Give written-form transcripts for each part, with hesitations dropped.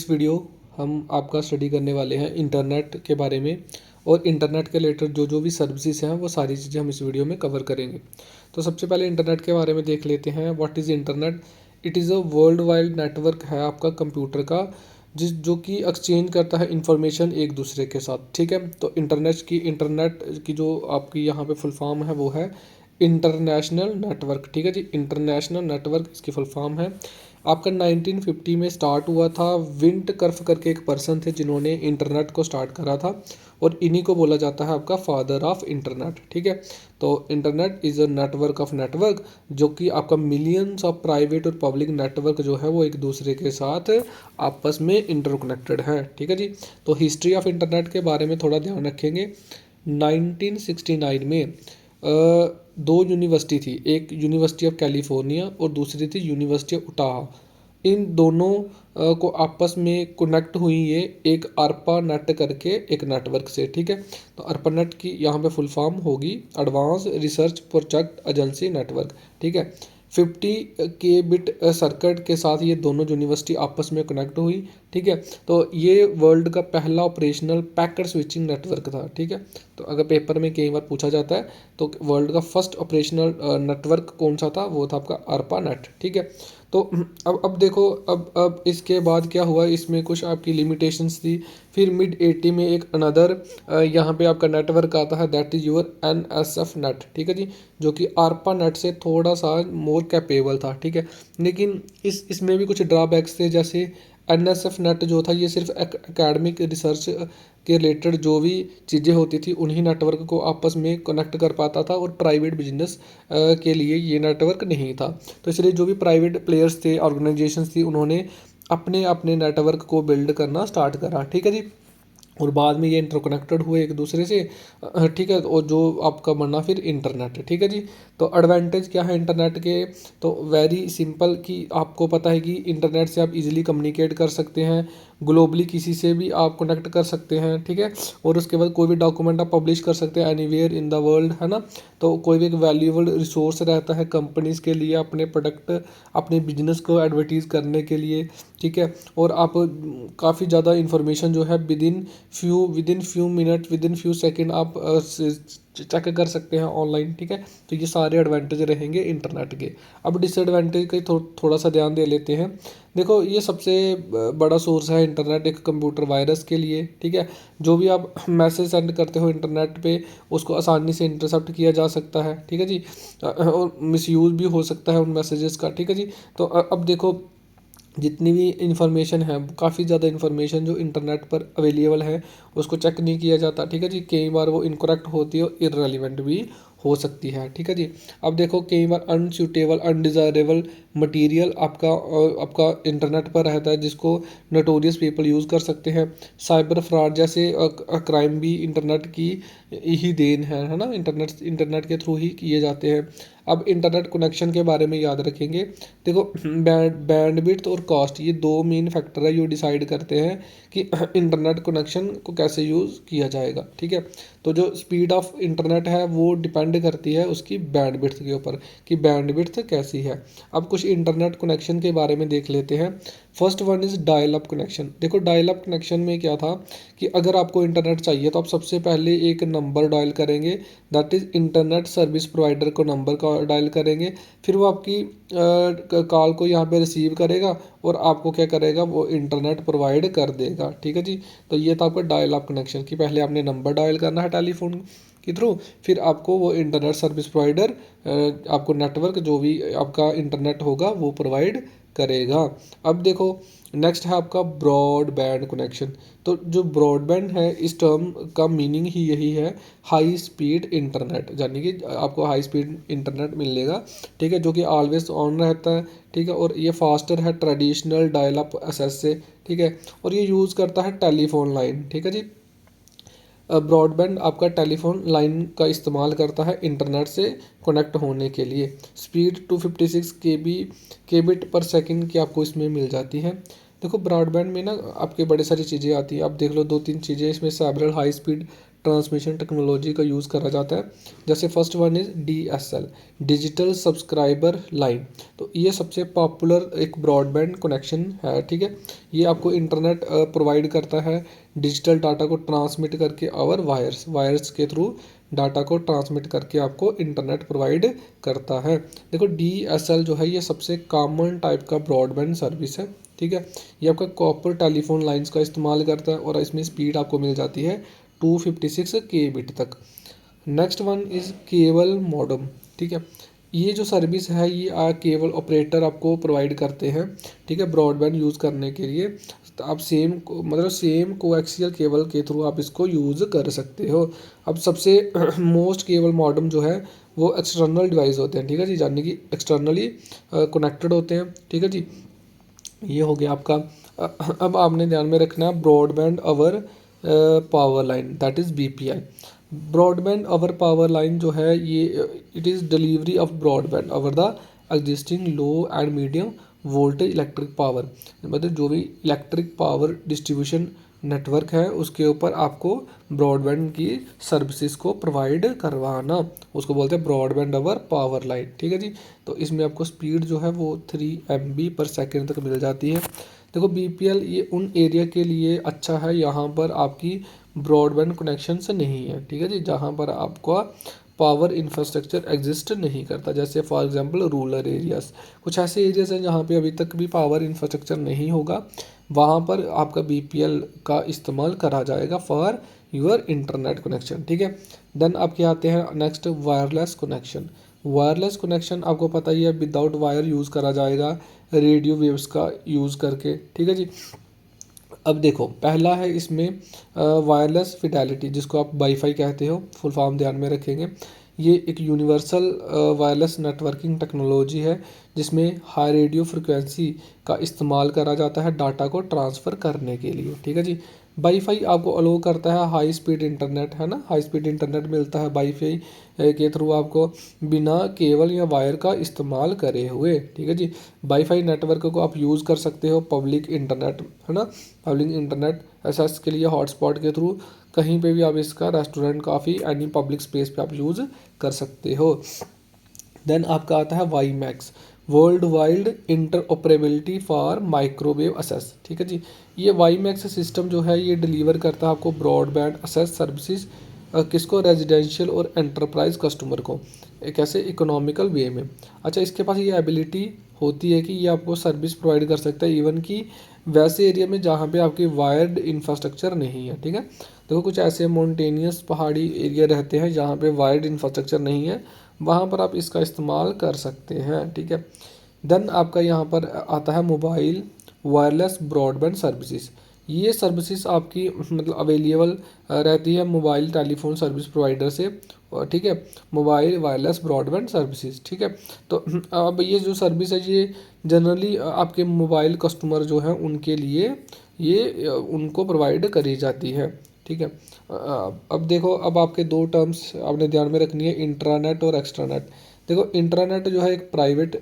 इस वीडियो हम आपका स्टडी करने वाले हैं इंटरनेट के बारे में। और इंटरनेट के रिलेटेड जो जो भी सर्विसेज हैं वो सारी चीज़ें हम इस वीडियो में कवर करेंगे। तो सबसे पहले इंटरनेट के बारे में देख लेते हैं। What is internet? It is a world wide network है आपका कंप्यूटर का, जो कि एक्सचेंज करता है इंफॉर्मेशन एक दूसरे के साथ। ठीक है, तो इंटरनेट की जो आपकी यहाँ पे फुल फॉर्म है वो है इंटरनेशनल नेटवर्क। ठीक है जी, इंटरनेशनल नेटवर्क इसकी फुल फॉर्म है। आपका 1950 में स्टार्ट हुआ था। विंट कर्फ करके एक पर्सन थे जिन्होंने इंटरनेट को स्टार्ट करा था, और इन्हीं को बोला जाता है आपका फादर ऑफ इंटरनेट। ठीक है, तो internet is a network of network, जो कि आपका मिलियंस ऑफ प्राइवेट और पब्लिक नेटवर्क जो है वो एक दूसरे के साथ आपस में इंटरकनेक्टेड है। ठीक है जी, तो हिस्ट्री ऑफ इंटरनेट के बारे में थोड़ा ध्यान रखेंगे। 1969 में दो यूनिवर्सिटी थी, एक यूनिवर्सिटी ऑफ कैलिफोर्निया और दूसरी थी यूनिवर्सिटी ऑफ उटाह। इन दोनों को आपस में कनेक्ट हुई ये एक अर्पा नेट करके एक नेटवर्क से। ठीक है, तो अर्पा नेट की यहाँ पे फुल फॉर्म होगी advance research project agency network. ठीक है, 50 के बिट सर्किट के साथ ये दोनों यूनिवर्सिटी आपस में कनेक्ट हुई। ठीक है, तो ये वर्ल्ड का पहला ऑपरेशनल पैकेट स्विचिंग नेटवर्क था। ठीक है, तो अगर पेपर में कई बार पूछा जाता है तो वर्ल्ड का फर्स्ट ऑपरेशनल नेटवर्क कौन सा था, वो था आपका अर्पा नेट। ठीक है, तो अब देखो, अब इसके बाद क्या हुआ, इसमें कुछ आपकी लिमिटेशंस थी। फिर मिड 80 में एक अनदर यहाँ पे आपका नेटवर्क आता है, that is your NSF net. ठीक है जी, जो कि आरपा नेट से थोड़ा सा मोर कैपेबल था। ठीक है, लेकिन इसमें भी कुछ ड्रॉबैक्स थे। जैसे NSF नेट जो था ये सिर्फ एकेडमिक रिसर्च के रिलेटेड जो भी चीज़ें होती थी उन्हीं नेटवर्क को आपस में कनेक्ट कर पाता था, और प्राइवेट बिजनेस के लिए ये नेटवर्क नहीं था। तो इसलिए जो भी प्राइवेट प्लेयर्स थे, ऑर्गेनाइजेशंस थी, उन्होंने अपने अपने नेटवर्क को बिल्ड करना स्टार्ट करा। ठीक है जी, और बाद में ये इंटरकनेक्टेड हुए एक दूसरे से। ठीक है, और जो आपका बना फिर इंटरनेट। ठीक है जी, तो एडवांटेज क्या है इंटरनेट के? तो वेरी सिंपल कि आपको पता है कि इंटरनेट से आप इजीली कम्युनिकेट कर सकते हैं, ग्लोबली किसी से भी आप कनेक्ट कर सकते हैं। ठीक है, और उसके बाद कोई भी डॉक्यूमेंट आप पब्लिश कर सकते हैं एनीवेयर इन द वर्ल्ड, है ना। तो कोई भी एक वैल्यूएबल रिसोर्स रहता है कंपनीज़ के लिए अपने प्रोडक्ट, अपने बिजनेस को एडवर्टीज़ करने के लिए। ठीक है, और आप काफ़ी ज़्यादा इंफॉर्मेशन जो है with in few minute, with in few second आप चेक कर सकते हैं ऑनलाइन। ठीक है, तो ये सारे एडवांटेज रहेंगे इंटरनेट के। अब डिसएडवांटेज का थोड़ा सा ध्यान दे लेते हैं। देखो, ये सबसे बड़ा सोर्स है इंटरनेट एक कंप्यूटर वायरस के लिए। ठीक है, जो भी आप मैसेज सेंड करते हो इंटरनेट पे उसको आसानी से इंटरसेप्ट किया जा सकता है। ठीक है जी, और मिसयूज़ भी हो सकता है उन मैसेजेस का। ठीक है जी, तो अब देखो, जितनी भी इंफॉर्मेशन है, काफ़ी ज़्यादा इंफॉर्मेशन जो इंटरनेट पर अवेलेबल है उसको चेक नहीं किया जाता। ठीक है जी, कई बार वो इनकरेक्ट होती है और इररेलेवेंट भी हो सकती है। ठीक है जी, अब देखो, कई बार अनसूटेबल अनडिज़ायरेबल मटेरियल आपका इंटरनेट पर रहता है जिसको नोटोरियस पीपल यूज़ कर सकते हैं। साइबर फ्रॉड जैसे क्राइम भी इंटरनेट की ही देन है ना। इंटरनेट के थ्रू ही किए जाते हैं। अब इंटरनेट कनेक्शन के बारे में याद रखेंगे। देखो, बैंडविड्थ और कॉस्ट ये दो मेन फैक्टर है जो डिसाइड करते हैं कि इंटरनेट कनेक्शन को कैसे यूज़ किया जाएगा। ठीक है, तो जो स्पीड ऑफ इंटरनेट है वो डिपेंड करती है उसकी बैंडविड्थ के ऊपर कि बैंडविड्थ कैसी है। अब कुछ इंटरनेट कनेक्शन के बारे में देख लेते हैं। First one is dial up connection. देखो, डायल अप कनेक्शन में क्या था कि अगर आपको इंटरनेट चाहिए तो आप सबसे पहले एक नंबर डायल करेंगे, that is internet service provider को नंबर का डायल करेंगे। फिर वो आपकी कॉल को यहाँ पे रिसीव करेगा और आपको क्या करेगा, वो इंटरनेट प्रोवाइड कर देगा। ठीक है जी, तो ये था आपका डायल अप कनेक्शन कि पहले आपने नंबर डायल करना है टेलीफोन के थ्रू, फिर आपको वो इंटरनेट सर्विस प्रोवाइडर आपको नेटवर्क जो भी आपका इंटरनेट होगा वो प्रोवाइड करेगा। अब देखो, नेक्स्ट है आपका ब्रॉडबैंड कनेक्शन। तो जो ब्रॉडबैंड है इस टर्म का मीनिंग ही यही है, हाई स्पीड इंटरनेट, यानी कि आपको हाई स्पीड इंटरनेट मिलेगा। ठीक है, जो कि ऑलवेज ऑन रहता है। ठीक है, और ये फास्टर है ट्रेडिशनल डायल अप एक्सेस से। ठीक है, और ये यूज़ करता है टेलीफोन लाइन। ठीक है जी, ब्रॉडबैंड आपका टेलीफोन लाइन का इस्तेमाल करता है इंटरनेट से कनेक्ट होने के लिए। स्पीड 256 केबिट पर सेकंड की आपको इसमें मिल जाती है। देखो, ब्रॉडबैंड में ना आपके बड़े सारी चीज़ें आती हैं। आप देख लो, दो तीन चीज़ें इसमें several high speed transmission technology का यूज़ करा जाता है। जैसे first one is DSL, digital subscriber line. तो ये सबसे पॉपुलर एक ब्रॉडबैंड कनेक्शन है, ठीक है। ये आपको इंटरनेट प्रोवाइड करता है, डिजिटल डाटा को ट्रांसमिट करके और वायर्स के थ्रू डाटा को ट्रांसमिट करके आपको इंटरनेट प्रोवाइड करता है। देखो DSL जो है ये सबसे कॉमन टाइप का ब्रॉडबैंड सर्विस है, ठीक है। ये आपका कॉपर टेलीफोन लाइंस का इस्तेमाल करता है और इसमें स्पीड आपको मिल जाती है 256 kbit तक। Next one is cable modem, ठीक है। ये जो सर्विस है ये केबल ऑपरेटर आपको प्रोवाइड करते हैं, ठीक है, ब्रॉडबैंड यूज़ करने के लिए। तो आप सेम कोएक्सियल केबल के थ्रू आप इसको यूज़ कर सकते हो। अब सबसे मोस्ट केबल मॉडम जो है वो एक्सटर्नल डिवाइस होते हैं, ठीक है जी, यानी कि एक्सटर्नली कनेक्टेड होते हैं, ठीक है जी। ये हो गया आपका। अब आपने ध्यान में रखना है broadband over power line, that is BPI। Broadband over power line जो है ये it is delivery of broadband over the existing low and medium voltage electric power, मतलब जो भी इलेक्ट्रिक पावर डिस्ट्रीब्यूशन नेटवर्क है उसके ऊपर आपको ब्रॉडबैंड की सर्विसेज को प्रोवाइड करवाना, उसको बोलते हैं ब्रॉडबैंड ओवर पावर लाइन, ठीक है जी। तो इसमें आपको स्पीड जो है वो 3 MB/s तक मिल जाती है। देखो BPL ये उन एरिया के लिए अच्छा है यहाँ पर आपकी ब्रॉडबैंड कनेक्शंस नहीं है, ठीक है जी, जहाँ पर आपका पावर इंफ्रास्ट्रक्चर एग्जिस्ट नहीं करता। जैसे फॉर एग्जांपल रूरल एरियाज़, कुछ ऐसे एरियाज़ हैं जहाँ पे अभी तक भी पावर इंफ्रास्ट्रक्चर नहीं होगा, वहाँ पर आपका BPL का इस्तेमाल करा जाएगा फॉर योर इंटरनेट कनेक्शन, ठीक है। देन आपके आते हैं next wireless connection. Wireless connection आपको पता ही है, विदाउट वायर यूज़ करा जाएगा, रेडियो वेव्स का यूज़ करके, ठीक है जी। अब देखो पहला है इसमें वायरलेस फिडेलिटी, जिसको आप वाईफाई कहते हो, फुल फॉर्म ध्यान में रखेंगे। ये एक यूनिवर्सल वायरलेस नेटवर्किंग टेक्नोलॉजी है जिसमें हाई रेडियो फ्रिक्वेंसी का इस्तेमाल करा जाता है डाटा को ट्रांसफ़र करने के लिए, ठीक है जी। वाईफाई आपको अलो करता है हाई स्पीड इंटरनेट, है ना, हाई स्पीड इंटरनेट मिलता है वाईफाई के थ्रू आपको बिना केबल या वायर का इस्तेमाल करे हुए, ठीक है जी। वाईफाई नेटवर्क को आप यूज़ कर सकते हो पब्लिक इंटरनेट, है ना, पब्लिक इंटरनेट एक्सेस के लिए हॉटस्पॉट के थ्रू कहीं पे भी आप इसका रेस्टोरेंट काफ़ी एनी पब्लिक स्पेस पे आप यूज़ कर सकते हो। देन आपका आता है WiMAX, world wide interoperability for microwave assess, ठीक है जी। ये WiMAX सिस्टम जो है ये डिलीवर करता है आपको ब्रॉडबैंड असेस सर्विसेज, किसको, रेजिडेंशियल और एंटरप्राइज कस्टमर को, एक ऐसे इकोनॉमिकल वे में। अच्छा, इसके पास ये एबिलिटी होती है कि ये आपको सर्विस प्रोवाइड कर सकता है इवन कि वैसे एरिया में जहाँ पे आपकी वायर्ड इंफ्रास्ट्रक्चर नहीं है, ठीक है। देखो कुछ ऐसे माउंटेनियस पहाड़ी एरिया रहते हैं जहाँ पे वायर्ड इंफ्रास्ट्रक्चर नहीं है, वहाँ पर आप इसका इस्तेमाल कर सकते हैं, ठीक है। देन आपका यहाँ पर आता है मोबाइल वायरलेस ब्रॉडबैंड सर्विसेज। ये सर्विसेज आपकी मतलब अवेलेबल रहती है मोबाइल टेलीफोन सर्विस प्रोवाइडर से, ठीक है, मोबाइल वायरलेस ब्रॉडबैंड सर्विसेज, ठीक है। तो अब ये जो सर्विस है ये जनरली आपके मोबाइल कस्टमर जो हैं उनके लिए ये उनको प्रोवाइड करी जाती है, ठीक है। अब देखो, अब आपके दो टर्म्स आपने ध्यान में रखनी है, इंट्रानेट और एक्स्ट्रानेट। देखो इंट्रानेट जो है एक प्राइवेट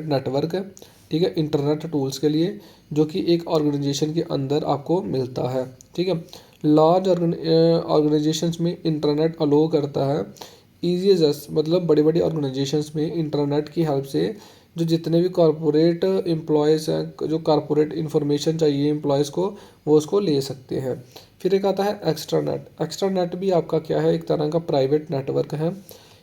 नेटवर्क है, ठीक है, इंटरनेट टूल्स के लिए, जो कि एक ऑर्गेनाइजेशन के अंदर आपको मिलता है, ठीक है। लार्ज ऑर्गेनाइजेशंस में इंटरनेट अलो करता है ईजी एस, मतलब बड़ी बड़ी ऑर्गेनाइजेशंस में इंटरनेट की हेल्प से जो जितने भी कॉरपोरेट एम्प्लॉयज़ हैं, जो कॉरपोरेट इंफॉर्मेशन चाहिए एम्प्लॉयज़ को, वो उसको ले सकते हैं। फिर एक आता है एक्स्ट्रानेट। एक्स्ट्रानेट भी आपका क्या है, एक तरह का प्राइवेट नेटवर्क है।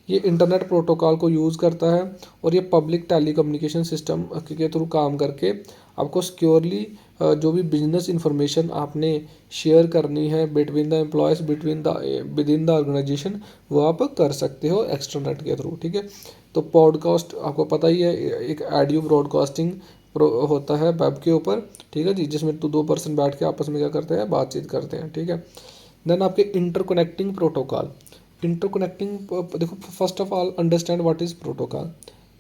ये इंटरनेट प्रोटोकॉल को यूज़ करता है और ये पब्लिक टेलीकम्युनिकेशन सिस्टम के थ्रू काम करके आपको सिक्योरली जो भी बिजनेस इंफॉर्मेशन आपने शेयर करनी है between the employees within the organisation, वो आप कर सकते हो एक्स्ट्रानेट के थ्रू, ठीक है। तो पॉडकास्ट आपको पता ही है, एक ऑडियो ब्रॉडकास्टिंग होता है वेब के ऊपर, ठीक है जी, जिसमें तो दो पर्सन बैठ के आपस में क्या करते हैं, बातचीत करते हैं, ठीक है। देन आपके इंटरकनेक्टिंग प्रोटोकॉल। इंटरकनेक्टिंग, देखो first of all understand what is protocol.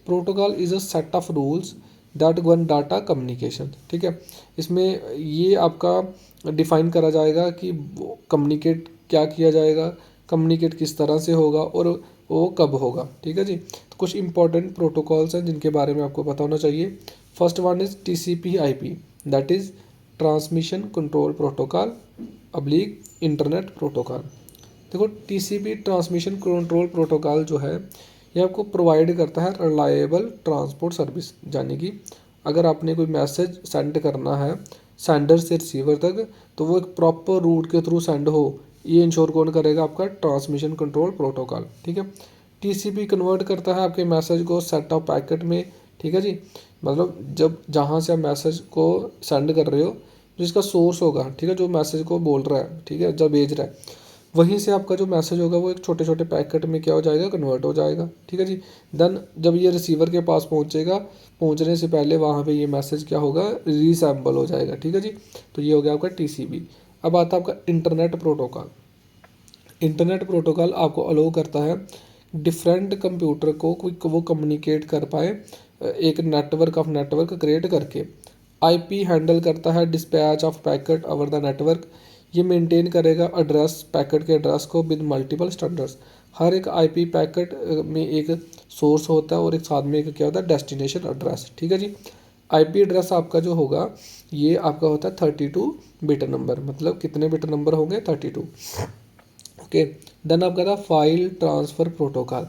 Protocol is a set of rules that govern data communication, ठीक है। इसमें ये आपका डिफाइन करा जाएगा कि कम्युनिकेट क्या किया जाएगा, कम्युनिकेट किस तरह से होगा और वो कब होगा, ठीक है जी। तो कुछ इंपॉर्टेंट प्रोटोकॉल्स हैं जिनके बारे में आपको पता होना चाहिए। First one is TCP/IP, that is transmission control protocol. Oblique internet protocol. देखो टीसीपी ट्रांसमिशन कंट्रोल प्रोटोकॉल जो है ये आपको प्रोवाइड करता है रिलायबल ट्रांसपोर्ट सर्विस, यानी कि अगर आपने कोई मैसेज सेंड करना है सेंडर से रिसीवर तक तो वो एक प्रॉपर रूट के थ्रू सेंड हो, ये इंश्योर कौन करेगा? आपका ट्रांसमिशन कंट्रोल प्रोटोकॉल। ठीक है, टीसीपी कन्वर्ट करता है आपके मैसेज को सेट ऑफ पैकेट में। ठीक है जी, मतलब जब जहाँ से आप मैसेज को सेंड कर रहे हो जिसका सोर्स होगा, ठीक है, जो मैसेज को बोल रहा है, ठीक है, जब भेज रहा है वहीं से आपका जो मैसेज होगा वो एक छोटे छोटे पैकेट में क्या हो जाएगा? कन्वर्ट हो जाएगा। ठीक है जी, देन जब ये रिसीवर के पास पहुंचेगा, पहुंचने से पहले वहाँ पे ये मैसेज क्या होगा? रीसैम्पल हो जाएगा। ठीक है जी, तो ये हो गया आपका टीसीपी। अब आता है आपका इंटरनेट प्रोटोकॉल। इंटरनेट प्रोटोकॉल आपको अलाउ करता है डिफरेंट कंप्यूटर को कोई वो कम्युनिकेट कर पाए एक नेटवर्क ऑफ नेटवर्क क्रिएट करके। आईपी हैंडल करता है dispatch of packet over the network. ये मेंटेन करेगा एड्रेस, पैकेट के एड्रेस को विद मल्टीपल स्टैंडर्ड्स। हर एक आईपी पैकेट में एक सोर्स होता है और एक साथ में एक क्या होता है? Destination address. ठीक है जी, आईपी एड्रेस आपका जो होगा ये आपका होता है 32 बिट नंबर, मतलब कितने बिट नंबर होंगे? 32। ओके, देन आपका था file transfer protocol.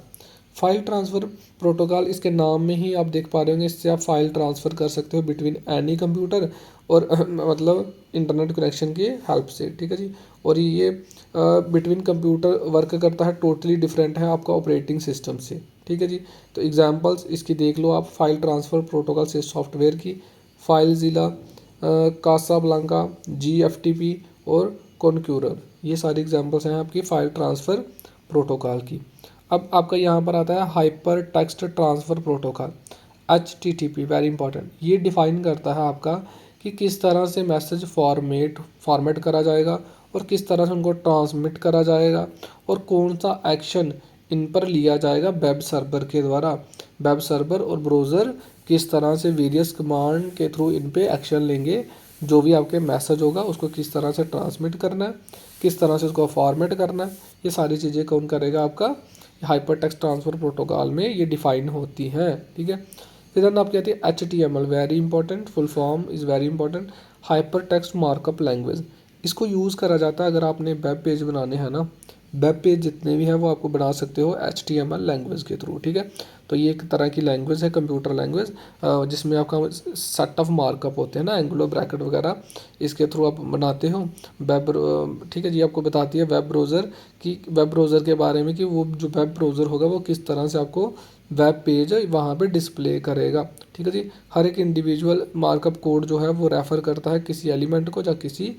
File transfer protocol इसके नाम में ही आप देख पा रहे होंगे, इससे आप फाइल ट्रांसफ़र कर सकते हो बिटवीन एनी कंप्यूटर और मतलब इंटरनेट कनेक्शन की हेल्प से। ठीक है जी, और ये बिटवीन कंप्यूटर वर्क करता है, टोटली डिफरेंट है आपका ऑपरेटिंग सिस्टम से। ठीक है जी, तो एग्जांपल्स इसकी देख लो आप। फाइल ट्रांसफ़र प्रोटोकॉल से सॉफ्टवेयर की फाइलज़िला, कासाब्लांका, जीएफटीपी और कॉन्क्यूरर, ये सारी एग्जांपल्स हैं आपकी फाइल ट्रांसफ़र प्रोटोकॉल की। अब आपका यहाँ पर आता है hyper text transfer protocol, HTTP, very important. ये डिफ़ाइन करता है आपका कि किस तरह से मैसेज फॉर्मेट करा जाएगा और किस तरह से उनको ट्रांसमिट करा जाएगा और कौन सा एक्शन इन पर लिया जाएगा वेब सर्वर के द्वारा। वेब सर्वर और ब्राउज़र किस तरह से वेरियस कमांड के थ्रू इन पे एक्शन लेंगे, जो भी आपके मैसेज होगा उसको किस तरह से ट्रांसमिट करना है, किस तरह से उसको फॉर्मेट करना है, ये सारी चीज़ें कौन करेगा? आपका हाइपर टेक्स्ट ट्रांसफ़र प्रोटोकॉल में ये डिफ़ाइन होती हैं। ठीक है, फिर आप कहते हैं HTML, very important, full form is very important, hyper text markup language. इसको यूज़ करा जाता है अगर आपने वेब पेज बनाने हैं ना, वेब पेज जितने भी हैं वो आपको बना सकते हो HTML लैंग्वेज के थ्रू। ठीक है, तो ये एक तरह की लैंग्वेज है, कंप्यूटर लैंग्वेज, जिसमें आपका सेट ऑफ मार्कअप होते हैं ना, एंगुलर ब्रैकेट वगैरह, इसके थ्रू आप बनाते हो वेब। ठीक है जी, आपको बताती है वेब ब्राउज़र की, वेब ब्राउज़र के बारे में कि वो जो वेब ब्राउज़र होगा वो किस तरह से आपको वेब पेज वहाँ पे डिस्प्ले करेगा। ठीक है जी, हर एक इंडिविजुअल मार्कअप कोड जो है वो रेफ़र करता है किसी एलिमेंट को या किसी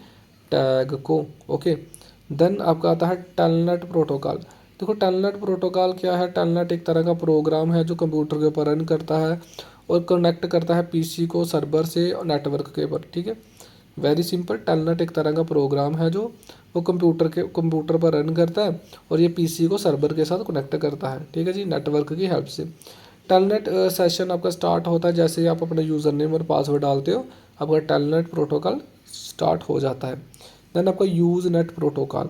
टैग को। ओके, देन आपका आता है टेलनेट प्रोटोकॉल। देखो टेलनेट प्रोटोकॉल क्या है? टेलनेट एक तरह का प्रोग्राम है जो कंप्यूटर के ऊपर रन करता है और कनेक्ट करता है पीसी को सर्वर से और नेटवर्क के ऊपर। ठीक है, वेरी सिंपल, टेलनेट एक तरह का प्रोग्राम है जो वो कंप्यूटर पर रन करता है और ये पीसी को सर्वर के साथ कनेक्ट करता है। ठीक है जी, नेटवर्क की हेल्प से। टेलनेट सेशन आपका स्टार्ट होता है जैसे ही आप अपना यूज़र नेम और पासवर्ड डालते हो, आपका टेलनेट प्रोटोकॉल स्टार्ट हो जाता है। देन आपका Usenet protocol.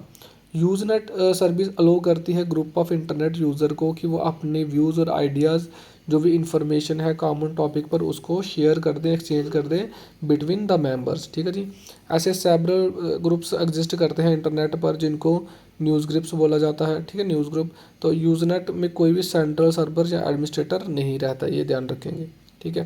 Usenet service allow करती है ग्रुप ऑफ इंटरनेट यूज़र को कि वो अपने व्यूज़ और आइडियाज़, जो भी इंफॉर्मेशन है कॉमन टॉपिक पर, उसको शेयर कर दें, एक्सचेंज कर दें बिटवीन द मेंबर्स। ठीक है जी, ऐसे सेवरल ग्रुप्स एग्जिस्ट करते हैं इंटरनेट पर जिनको न्यूज़ ग्रुप्स बोला जाता है। ठीक है, न्यूज़ ग्रुप। तो यूज़नेट में कोई भी सेंट्रल सर्वर या एडमिनिस्ट्रेटर नहीं रहता, ये ध्यान रखेंगे। ठीक है,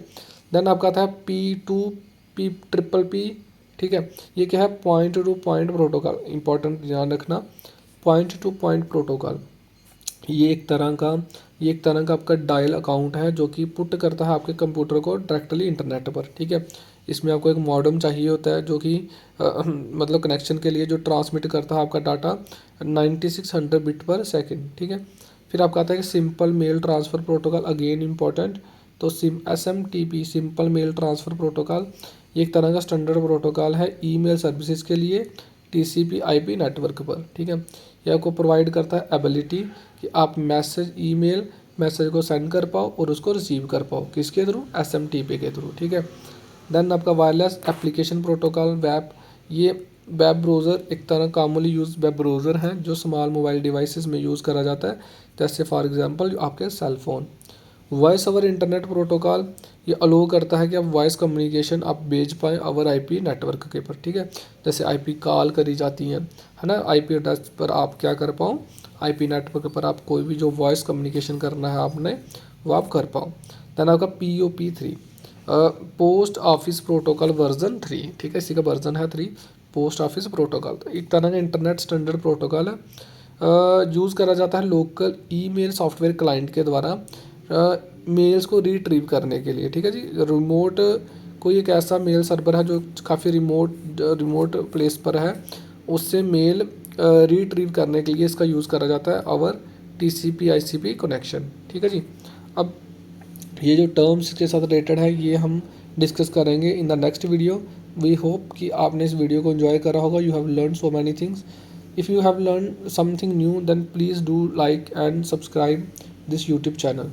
देन आपका आता है P2P। ठीक है, ये क्या है? Point two point protocol, important ध्यान रखना। पॉइंट टू पॉइंट प्रोटोकॉल ये एक तरह का आपका डायल अकाउंट है जो कि पुट करता है आपके कंप्यूटर को डायरेक्टली इंटरनेट पर। ठीक है, इसमें आपको एक मॉडेम चाहिए होता है जो कि मतलब कनेक्शन के लिए जो ट्रांसमिट करता है आपका डाटा 9600 बिट पर सेकेंड। ठीक है, फिर आपका आता है कि simple mail transfer protocol, again important. तो SMTP, simple mail transfer protocol, ये एक तरह का स्टैंडर्ड प्रोटोकॉल है ईमेल सर्विसेज के लिए TCP/IP नेटवर्क पर। ठीक है, ये आपको प्रोवाइड करता है एबिलिटी कि आप मैसेज को सेंड कर पाओ और उसको रिसीव कर पाओ, किसके थ्रू? SMTP के थ्रू। ठीक है, देन आपका वायरलेस एप्लीकेशन प्रोटोकॉल, वेब। ये वेब ब्राउज़र एक तरह कॉमनली यूज वेब ब्राउज़र हैं जो स्मॉल मोबाइल डिवाइसेस में यूज़ करा जाता है, जैसे फॉर एग्जांपल आपके cell phone. Voice over internet protocol ये अलो करता है कि आप वॉइस कम्युनिकेशन आप भेज पाएँ ओवर आईपी नेटवर्क के पर, ठीक है। जैसे आईपी कॉल करी जाती हैं, है ना, आईपी एड्रेस पर आप क्या कर पाओ, आईपी नेटवर्क पर आप कोई भी जो वॉइस कम्युनिकेशन करना है आपने वो आप कर पाओ। देन आपका POP3 post office protocol version 3, ठीक है, इसी का वर्जन है 3 पोस्ट ऑफिस प्रोटोकॉल। तो एक तरह का इंटरनेट स्टैंडर्ड प्रोटोकॉल है, यूज़ करा जाता है लोकल ईमेल सॉफ्टवेयर क्लाइंट के द्वारा मेल्स को रिट्रीव करने के लिए, ठीक है जी। रिमोट कोई एक ऐसा मेल सर्वर है जो काफ़ी रिमोट प्लेस पर है, उससे मेल रिट्रीव करने के लिए इसका यूज़ करा जाता है ओवर TCP/IP कनेक्शन, ठीक है जी। अब ये जो टर्म्स के साथ रिलेटेड है ये हम डिस्कस करेंगे in the next video. We hope कि आपने इस वीडियो को एंजॉय करा होगा। You have learn so many things. If you have learn something new then please do like and subscribe this YouTube channel.